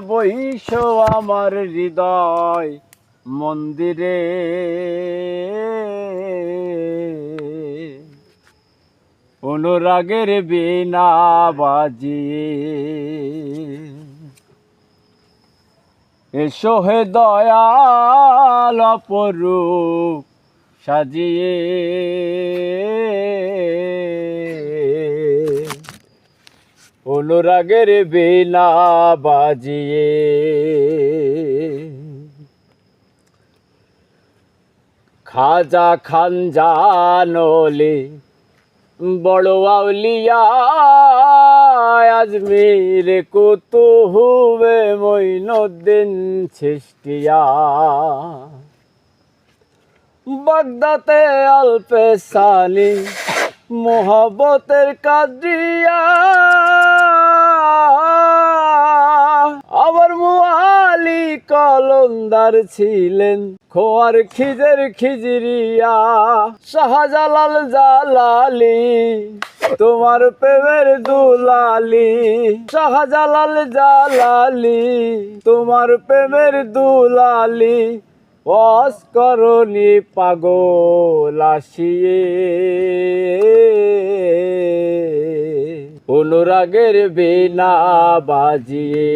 বৈশ আমার হৃদয় মন্দিরে, অনুরাগের বীণা বাজিয়ে এসো হে দয়াল অপরূপ সাজিয়ে, অনুরাগের বীণা বাজিয়ে। খাজা খানজানলে বড় আউলিয়া, আজমির কুতুবে মঈনুদ্দিন চিশতিয়া, বাগদাতে আলপে সানি মোহব্বতের কাদিয়া, আবার মুআলি কলন্দার ছিলেন খোয়ার খিজের খিজরিয়া। শাহজালাল জালালি তোমার প্রেমের দুলালি, শাহজালাল জালালি তোমার প্রেমের দুলালি, অস্করণী পাগল আসিয়ে, অনুরাগের বীণা বাজিয়ে।